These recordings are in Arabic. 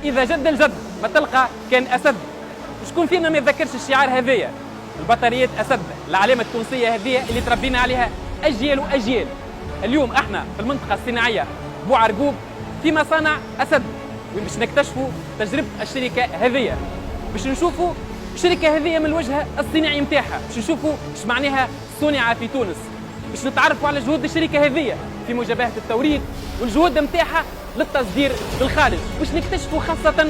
إذا جد الجد ما تلقى كان أسد. شكون فينا ما يتذكرش الشعار هذايا؟ البطاريات أسد، العلامة التونسية هذه اللي تربينا عليها أجيال وأجيال. اليوم احنا في المنطقة الصناعية بوعرقوب في مصانع أسد، باش نكتشفوا تجربة الشركة هذه، باش نشوفوا الشركة هذه من الوجه الصناعي نتاعها، باش نشوفوا ايش معناها صنع في تونس، باش نتعرفوا على جهود الشركة هذه في مجابهة التوريد والجهود نتاعها للتصدير بالخارج، باش نكتشفوا خاصة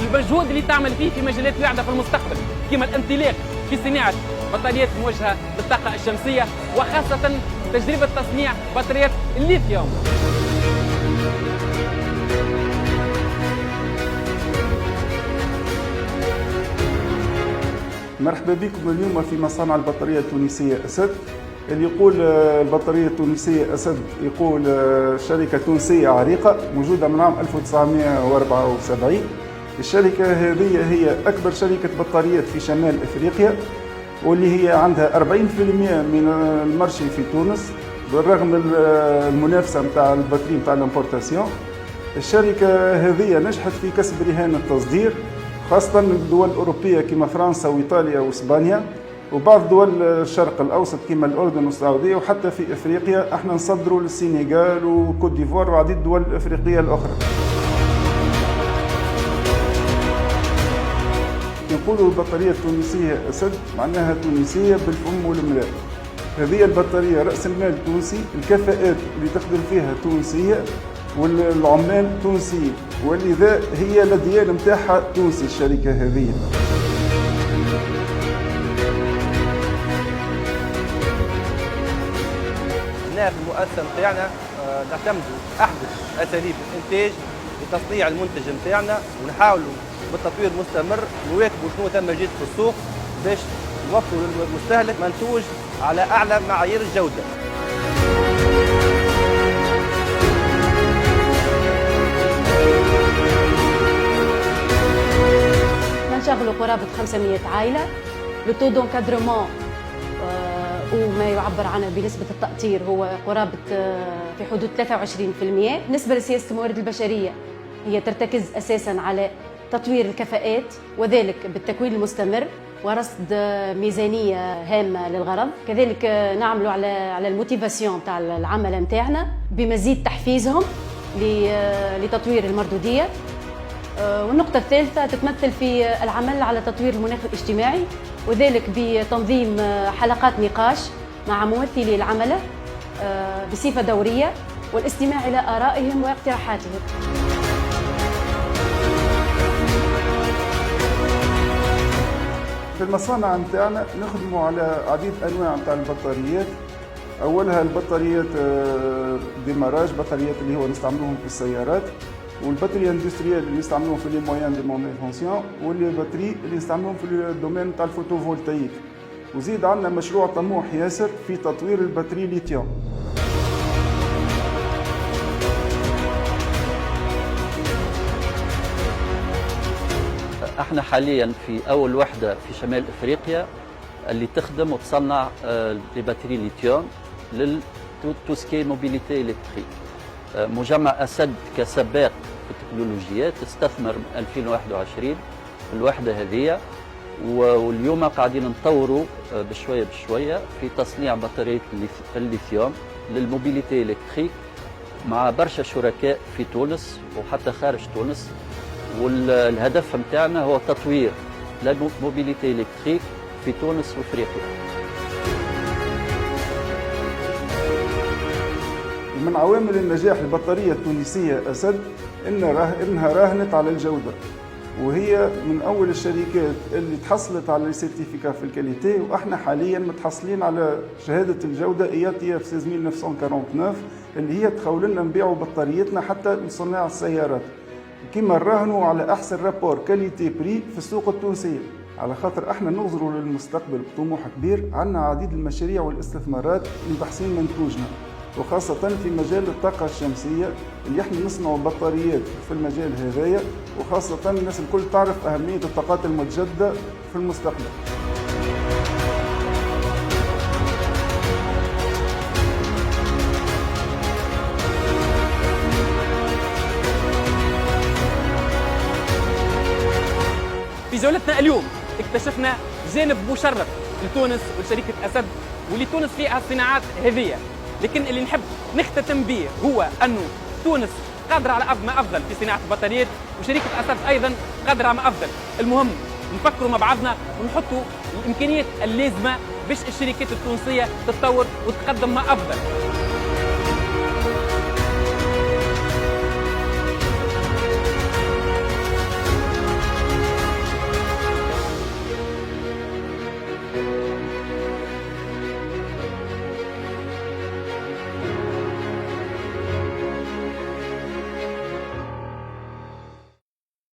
المجهود اللي تعمل فيه في مجالات واعدة في المستقبل كما الانطلاق في صناعة بطاريات موجهة للطاقة الشمسية، وخاصة تجربة تصنيع بطاريات الليثيوم. مرحبا بكم اليوم في مصانع البطارية التونسية أسد. اللي يقول البطارية التونسية أسد يقول شركة تونسية عريقة موجودة من عام 1974. الشركة هذه هي أكبر شركة بطاريات في شمال أفريقيا، واللي هي عندها 40% من المارشي في تونس بالرغم المنافسة متاع البطارية متاع الامبورتاسيون. الشركة هذه نجحت في كسب رهان التصدير خاصة من الدول الأوروبية كما فرنسا وإيطاليا وإسبانيا، وبعض دول الشرق الأوسط كما الأردن والسعودية، وحتى في إفريقيا احنا نصدروا للسنغال وكوت ديفوار وعديد الدول الأفريقية الأخرى. نقولوا البطارية التونسية أسد معناها تونسية بالفم والملاء. هذه البطارية رأس المال تونسي، الكفاءات اللي تخدم فيها تونسية والعمال تونسيين، ولذا هي الديانة متاعها تونسي الشركة هذه. هنا في المؤسسة متاعنا نعتمدوا أحدث أساليب الإنتاج لتصنيع المنتج متاعنا، ونحاولوا بالتطوير المستمر نواكبوا شنو ثم جديد في السوق باش نوفروا للمستهلك منتوج على أعلى معايير الجودة. نشغلوا قرابة 500 عائلة. لو تو دونكادرومون وما يعبر عنه بنسبة التأطير هو قرابة في حدود 23%. بالنسبة لسياسة الموارد البشرية هي ترتكز أساساً على تطوير الكفاءات، وذلك بالتكوين المستمر ورصد ميزانية هامة للغرض. كذلك نعملوا على الموتيفاسيون تاع العمل نتاعنا بمزيد تحفيزهم لتطوير المردودية. والنقطة الثالثة تتمثل في العمل على تطوير المناخ الاجتماعي، وذلك بتنظيم حلقات نقاش مع ممثلي العملة بصفة دورية والاستماع إلى آرائهم واقتراحاتهم. في المصانع نتاعنا نخدموا على عديد أنواع نتاع البطاريات. أولها البطاريات ديماراج، بطاريات اللي هو نستعملوهم في السيارات، والبطارية اندستريال اللي نستعملوهم في لي مويان دي مونيفونسيون، واللي باتري اللي نستعملوهم في الدومين تاع الفوتوفولتايك. وزيد عندنا مشروع طموح ياسر في تطوير الباتري ليثيوم. احنا حاليا في اول وحده في شمال افريقيا اللي تخدم وتصنع لباتري ليثيوم للتوسكي موبيليتي الكتريك. مجمع اسد كسباق في التكنولوجيات استثمر من 2021 في الوحده هذه، واليوم قاعدين نطوروا بشويه بشويه في تصنيع بطاريه الليثيوم للموبيليتي الكتريك مع برشا شركاء في تونس وحتى خارج تونس. والهدف متاعنا هو تطوير الموبيليتي الكتريك في تونس وافريقيا. من عوامل النجاح البطارية التونسية أسد إنها راهنت على الجودة، وهي من أول الشركات اللي تحصلت على السيرتيفيكا في الكاليتي، وإحنا حاليا متحصلين على شهادة الجودة IATF 16949 اللي هي تخول لنا نبيعوا بطاريتنا حتى لصناع السيارات، كما نراهنوا على أحسن رابور كاليتي بري في السوق التونسية. على خاطر احنا ننظروا للمستقبل بطموح كبير، عندنا عديد المشاريع والاستثمارات لتحسين منتوجنا، وخاصة في مجال الطاقة الشمسية اللي احنا نصنع بطاريات في المجال هذايا، وخاصة الناس الكل تعرف أهمية الطاقات المتجددة في المستقبل. في جولتنا اليوم اكتشفنا جانب مشرف لتونس ولشركة أسد واللي تونس فيها الصناعات هذه، لكن اللي نحب نختتم به هو أنه تونس قادرة على ما أفضل في صناعة البطاريات، وشركة أسد أيضا قادرة على ما أفضل. المهم نفكروا مع بعضنا ونحطوا الإمكانيات اللازمة باش الشركات التونسية تتطور وتقدم ما أفضل.